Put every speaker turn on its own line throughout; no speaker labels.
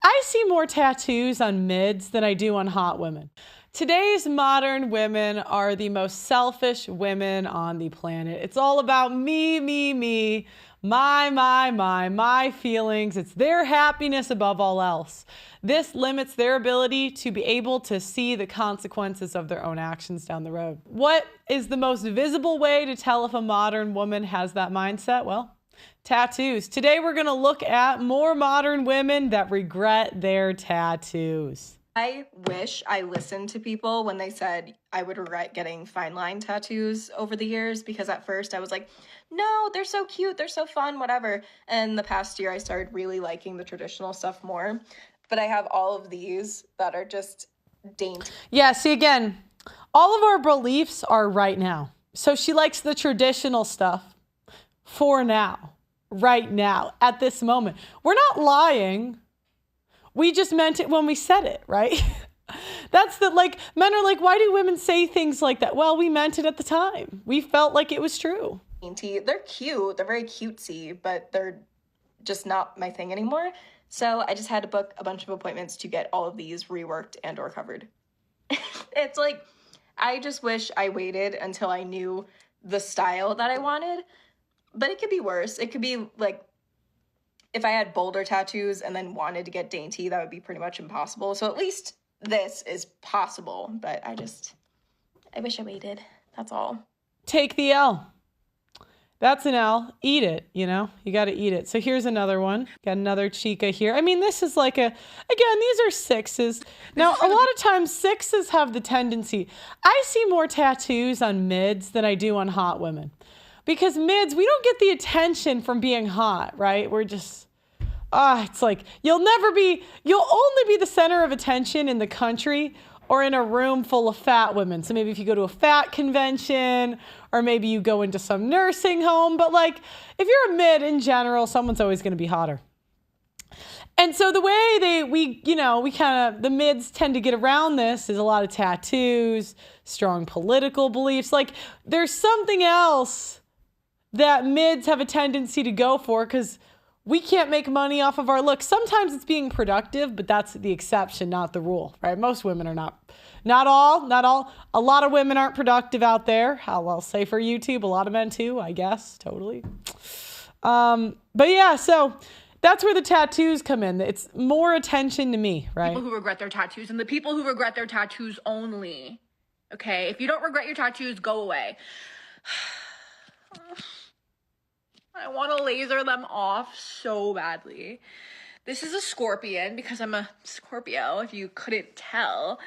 I see more tattoos on mids than I do on hot women. Today's modern women are the most selfish women on the planet. It's all about me, me, me, my feelings. It's their happiness above all else. This limits their ability to be able to see the consequences of their own actions down the road. What is the most visible way to tell if a modern woman has that mindset? Well, tattoos. Today we're going to look at more modern women that regret their tattoos.
I wish I listened to people when they said I would regret getting fine line tattoos over the years, because at first I was like, no, they're so cute, they're so fun, whatever. And the past year I started really liking the traditional stuff more. But I have all of these that are just dainty.
Yeah, see, again, all of our beliefs are right now. So she likes the traditional stuff for now, right now, at this moment. We're not lying. We just meant it when we said it, right? That's the, like, men are like, why do women say things like that? Well, we meant it at the time. We felt like it was true.
Dainty. They're cute. They're very cutesy, but they're just not my thing anymore. So I just had to book a bunch of appointments to get all of these reworked and or covered. It's like, I just wish I waited until I knew the style that I wanted. But it could be worse. It could be like, if I had bolder tattoos and then wanted to get dainty, that would be pretty much impossible. So at least this is possible, but I wish I waited. That's all.
Take the L. That's an L. Eat it, you know? You got to eat it. So here's another one. Got another chica here. I mean, this is like again, these are sixes. Now, a lot of times sixes have the tendency. I see more tattoos on mids than I do on hot women. Because mids, we don't get the attention from being hot, right? We're just, it's like, you'll only be the center of attention in the country or in a room full of fat women. So maybe if you go to a fat convention, or maybe you go into some nursing home, but like, if you're a mid in general, someone's always gonna be hotter. And so the way the mids tend to get around this is a lot of tattoos, strong political beliefs. Like, there's something else that mids have a tendency to go for because we can't make money off of our looks. Sometimes it's being productive, but that's the exception, not the rule, right? Most women are not all. A lot of women aren't productive out there. I'll say for YouTube, a lot of men too, I guess, totally. But yeah, so that's where the tattoos come in. It's more attention to me, right?
People who regret their tattoos and the people who regret their tattoos only. Okay, if you don't regret your tattoos, go away. I want to laser them off so badly. This is a scorpion because I'm a Scorpio, if you couldn't tell.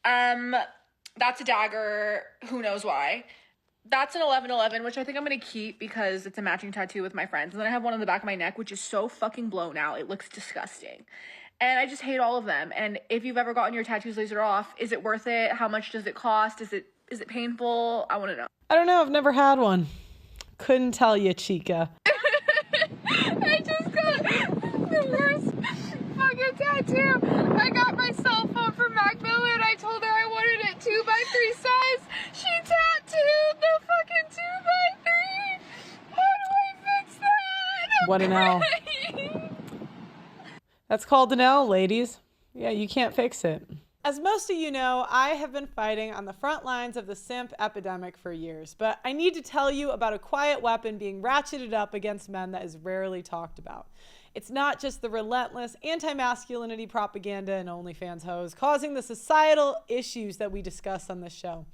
That's a dagger. Who knows why? That's an 1111, which I think I'm going to keep because it's a matching tattoo with my friends. And then I have one on the back of my neck, which is so fucking blown out. It looks disgusting. And I just hate all of them. And if you've ever gotten your tattoos lasered off, is it worth it? How much does it cost? Is it painful? I want to know.
I don't know. I've never had one. Couldn't tell you, chica.
I just got the worst fucking tattoo. I got my cell phone from Mac Miller and I told her I wanted it 2x3 size. She tattooed the fucking 2x3. How do I fix that?
What an L. That's called an L, ladies. Yeah, you can't fix it. As most of you know, I have been fighting on the front lines of the simp epidemic for years, but I need to tell you about a quiet weapon being ratcheted up against men that is rarely talked about. It's not just the relentless anti-masculinity propaganda and OnlyFans hoes causing the societal issues that we discuss on this show.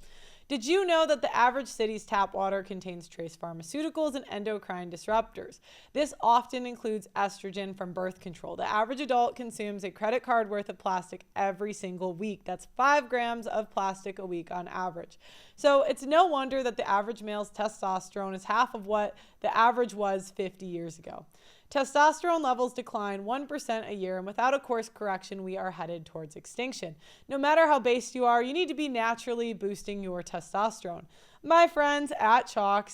Did you know that the average city's tap water contains trace pharmaceuticals and endocrine disruptors? This often includes estrogen from birth control. The average adult consumes a credit card worth of plastic every single week. That's 5 grams of plastic a week on average. So it's no wonder that the average male's testosterone is half of what the average was 50 years ago. Testosterone levels decline 1% a year, and without a course correction, we are headed towards extinction. No matter how based you are, you need to be naturally boosting your testosterone. My friends at Choq,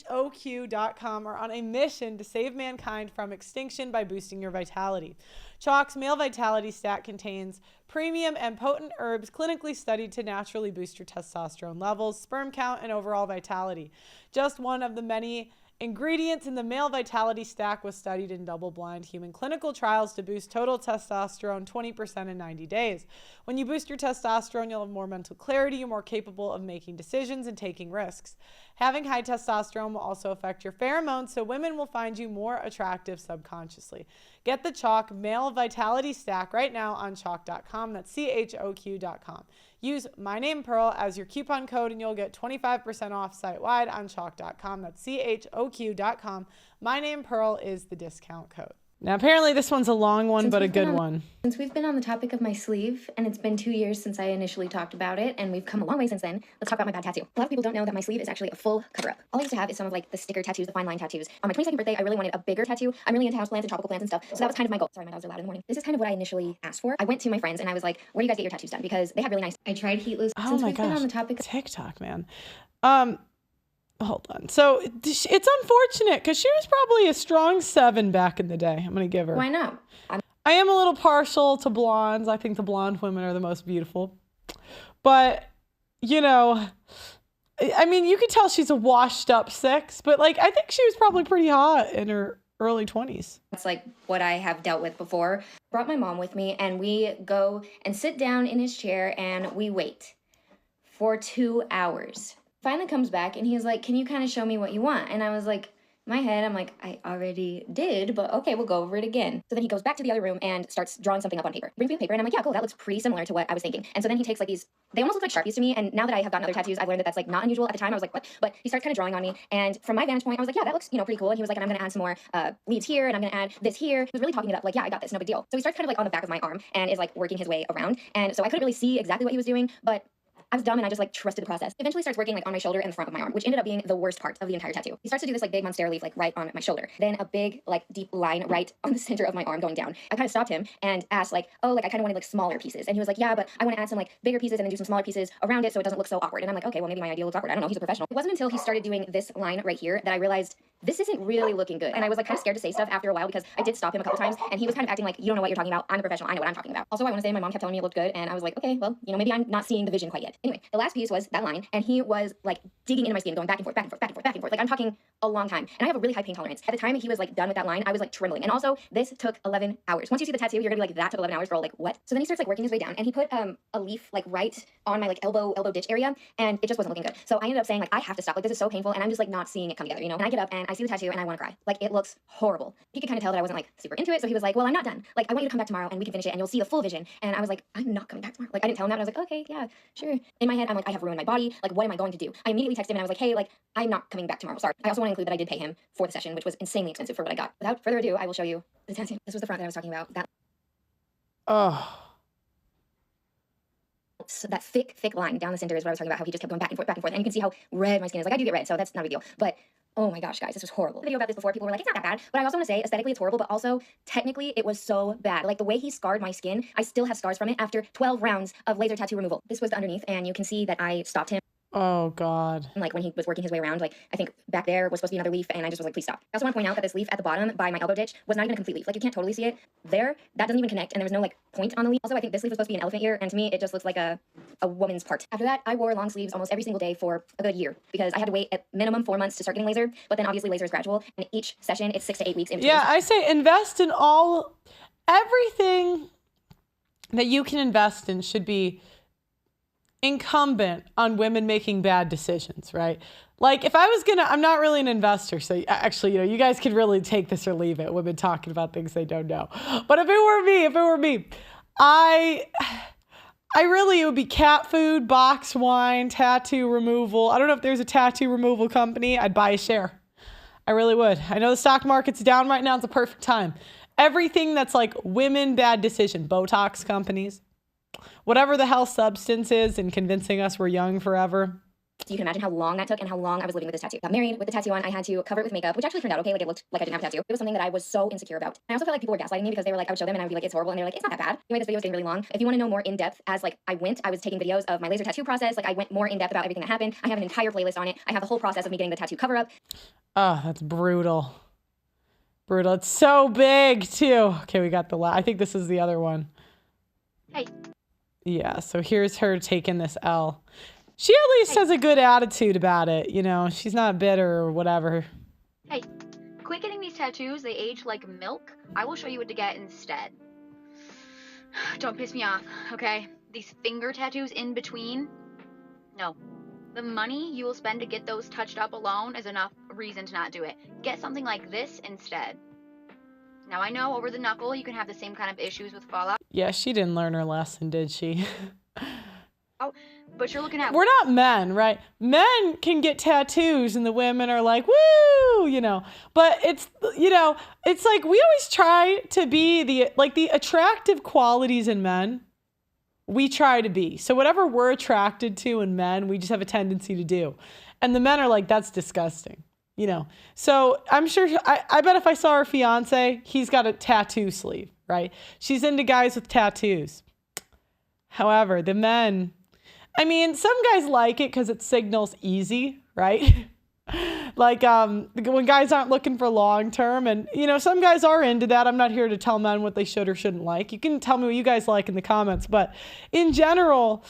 CHOQ.com, are on a mission to save mankind from extinction by boosting your vitality. Choq's Male Vitality Stat contains premium and potent herbs clinically studied to naturally boost your testosterone levels, sperm count, and overall vitality. Just one of the many Ingredients in the male vitality stack was studied in double-blind human clinical trials to boost total testosterone 20% in 90 days. When you boost your testosterone, you'll have more mental clarity. You're more capable of making decisions and taking risks. Having high testosterone will also affect your pheromones, so women will find you more attractive subconsciously. Get the Chalk Male Vitality Stack right now on chalk.com. That's CHOQ.com. Use my name Pearl as your coupon code and you'll get 25% off site-wide on chalk.com. That's CHOQ.com. My name Pearl is the discount code. Now, apparently this one's a long one, but a good one.
Since we've been on the topic of my sleeve, and it's been 2 years since I initially talked about it, and we've come a long way since then, let's talk about my bad tattoo. A lot of people don't know that my sleeve is actually a full cover-up. All I used to have is some of like the sticker tattoos, the fine line tattoos. On my 22nd birthday, I really wanted a bigger tattoo. I'm really into houseplants and tropical plants and stuff, so that was kind of my goal. Sorry, my dogs are loud in the morning. This is kind of what I initially asked for. I went to my friends and I was like, where do you guys get your tattoos done? Because they had really nice. I tried heatless.
Oh
Since
my
we've been
gosh,
on the topic
TikTok, man. Hold on. So it's unfortunate because she was probably a strong 7 back in the day. I'm going to give her.
Why not?
I am a little partial to blondes. I think the blonde women are the most beautiful. But, you know, I mean, you could tell she's a washed up 6, but like, I think she was probably pretty hot in her early 20s.
That's like what I have dealt with before. Brought my mom with me and we go and sit down in his chair and we wait for 2 hours. Finally comes back and he's like, can you kind of show me what you want? And I was like, in my head, I'm like, I already did, but okay, we'll go over it again. So then he goes back to the other room and starts drawing something up on paper. Brings me a paper and I'm like, yeah, cool, that looks pretty similar to what I was thinking. And so then he takes like these, they almost look like Sharpies to me. And now that I have gotten other tattoos, I've learned that that's like not unusual. At the time, I was like, what? But he starts kind of drawing on me. And from my vantage point, I was like, yeah, that looks, pretty cool. And he was like, and I'm going to add some more leaves here and I'm going to add this here. He was really talking it up like, yeah, I got this, no big deal. So he starts kind of like on the back of my arm and is like working his way around. And so I couldn't really see exactly what he was doing, but I was dumb and I just like trusted the process. Eventually starts working like on my shoulder and the front of my arm, which ended up being the worst part of the entire tattoo. He starts to do this like big monstera leaf like right on my shoulder. Then a big like deep line right on the center of my arm going down. I kind of stopped him and asked like, oh, like I kind of wanted like smaller pieces. And he was like, yeah, but I want to add some like bigger pieces and then do some smaller pieces around it so it doesn't look so awkward. And I'm like, okay, well maybe my idea looks awkward. I don't know, he's a professional. It wasn't until he started doing this line right here that I realized this isn't really looking good. And I was like kind of scared to say stuff after a while because I did stop him a couple times and he was kind of acting like, you don't know what you're talking about. I'm a professional. I know what I'm talking about. Also, I want to say my mom kept telling me it looked good and I was like, okay, well, maybe I'm not seeing the vision quite yet. Anyway, the last piece was that line and he was like digging into my skin, going back and forth, back and forth, back and forth, back and forth. Like I'm talking a long time. And I have a really high pain tolerance. At the time he was like done with that line, I was like trembling. And also this took 11 hours. Once you see the tattoo, you're gonna be like, that took 11 hours, girl, like what? So then he starts like working his way down and he put a leaf like right on my like elbow ditch area and it just wasn't looking good. So I ended up saying like, I have to stop. Like this is so painful and I'm just like not seeing it come together, And I get up and I see the tattoo and I want to cry. Like it looks horrible. He could kind of tell that I wasn't like super into it. So he was like, well, I'm not done. Like I want you to come back tomorrow and we can finish it and you'll see the full vision. And I was like, I'm not coming back tomorrow. Like I didn't tell him that. And I was like, okay, yeah, sure. In my head, I'm like, I have ruined my body. Like what am I going to do? I immediately texted him and I was like, hey, like I'm not coming back tomorrow. Sorry. I also want to include that I did pay him for the session, which was insanely expensive for what I got. Without further ado, I will show you the tattoo. This was the front that I was talking about. That thick line down the center is what I was talking about, how he just kept going back and forth, and you can see how red my skin is. Like I do get red, so that's not a big deal. But oh my gosh, guys, this was horrible. Video about this before, people were like, it's not that bad. But I also want to say aesthetically it's horrible, but also technically it was so bad. Like the way he scarred my skin, I still have scars from it after 12 rounds of laser tattoo removal. This was the underneath, and you can see that I stopped him.
Oh God.
Like when he was working his way around, like I think back there was supposed to be another leaf and I just was like, please stop. I also want to point out that this leaf at the bottom by my elbow ditch was not even a complete leaf. Like you can't totally see it there. That doesn't even connect and there was no like point on the leaf. Also, I think this leaf was supposed to be an elephant ear and to me it just looks like a woman's part. After that, I wore long sleeves almost every single day for a good year because I had to wait at minimum 4 months to start getting laser, but then obviously laser is gradual and each session it's 6 to 8 weeks in between.
Yeah, I say invest in everything that you can invest in should be incumbent on women making bad decisions, right? Like if I was I'm not really an investor, so actually, you guys could really take this or leave it, women talking about things they don't know. But if it were me, I really, it would be cat food, box wine, tattoo removal. I don't know if there's a tattoo removal company. I'd buy a share. I really would. I know the stock market's down right now. It's a perfect time. Everything that's like women bad decision, Botox companies, whatever the hell substance is and convincing us we're young forever.
So you can imagine how long that took and how long I was living with this tattoo. Got married with the tattoo on. I had to cover it with makeup, which actually turned out okay. Like it looked like I didn't have a tattoo. It was something that I was so insecure about. I also felt like people were gaslighting me because they were like, I would show them and I would be like, it's horrible. And they're like, it's not that bad. Anyway, this video is getting really long. If you want to know more in depth as like I was taking videos of my laser tattoo process. Like I went more in depth about everything that happened. I have an entire playlist on it. I have the whole process of me getting the tattoo cover up.
Oh, that's brutal. Brutal. It's so big too. Okay, we got I think this is the other one.
Hey.
Yeah, so here's her taking this L. She at least has a good attitude about it, She's not bitter or whatever.
Hey, quit getting these tattoos. They age like milk. I will show you what to get instead. Don't piss me off, okay? These finger tattoos in between. No. The money you will spend to get those touched up alone is enough reason to not do it. Get something like this instead. Now I know over the knuckle you can have the same kind of issues with fallout.
Yeah, she didn't learn her lesson, did she?
Oh, but you're looking at...
We're not men, right? Men can get tattoos and the women are like, woo, you know. But it's, you know, it's like we always try to be the attractive qualities in men. We try to be. So whatever we're attracted to in men, we just have a tendency to do. And the men are like, that's disgusting, you know. So I'm sure, I bet if I saw her fiance, he's got a tattoo sleeve, right? She's into guys with tattoos. However, the men, I mean, some guys like it because it signals easy, right? Like when guys aren't looking for long term, and you know, some guys are into that. I'm not here to tell men what they should or shouldn't like. You can tell me what you guys like in the comments, but in general,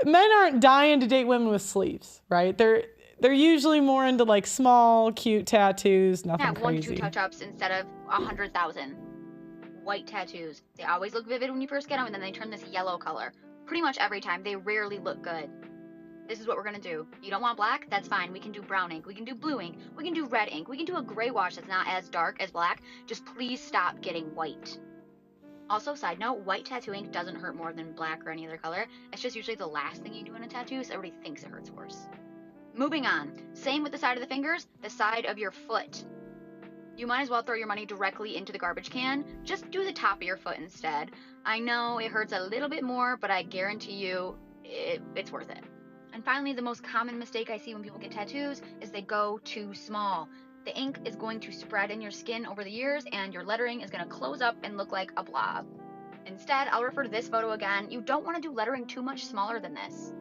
men aren't dying to date women with sleeves, right? They're usually more into like small, cute tattoos, nothing crazy.
1-2 touch-ups instead of 100,000. White tattoos. They always look vivid when you first get them, and then they turn this yellow color. Pretty much every time. They rarely look good. This is what we're gonna do. You don't want black? That's fine. We can do brown ink. We can do blue ink. We can do red ink. We can do a gray wash that's not as dark as black. Just please stop getting white. Also, side note, white tattoo ink doesn't hurt more than black or any other color. It's just usually the last thing you do in a tattoo, so everybody thinks it hurts worse. Moving on. Same with the side of the fingers, the side of your foot. You might as well throw your money directly into the garbage can. Just do the top of your foot instead. I know it hurts a little bit more, but I guarantee you it's worth it. And finally, the most common mistake I see when people get tattoos is they go too small. The ink is going to spread in your skin over the years, and your lettering is going to close up and look like a blob. Instead, I'll refer to this photo again. You don't want to do lettering too much smaller than this.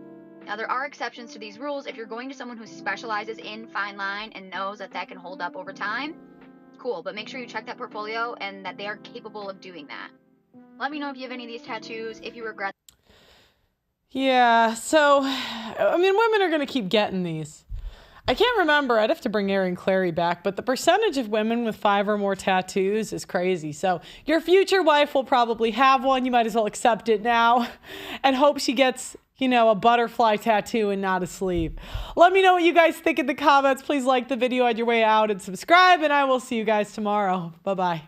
Now, there are exceptions to these rules. If you're going to someone who specializes in fine line and knows that that can hold up over time, cool, but make sure you check that portfolio and that they are capable of doing that. Let me know if you have any of these tattoos, if you regret.
Yeah, so, I mean, women are going to keep getting these. I can't remember. I'd have to bring Erin Clary back, but the percentage of women with 5 or more tattoos is crazy. So your future wife will probably have one. You might as well accept it now and hope she gets, you know, a butterfly tattoo and not a sleeve. Let me know what you guys think in the comments. Please like the video on your way out and subscribe, and I will see you guys tomorrow. Bye-bye.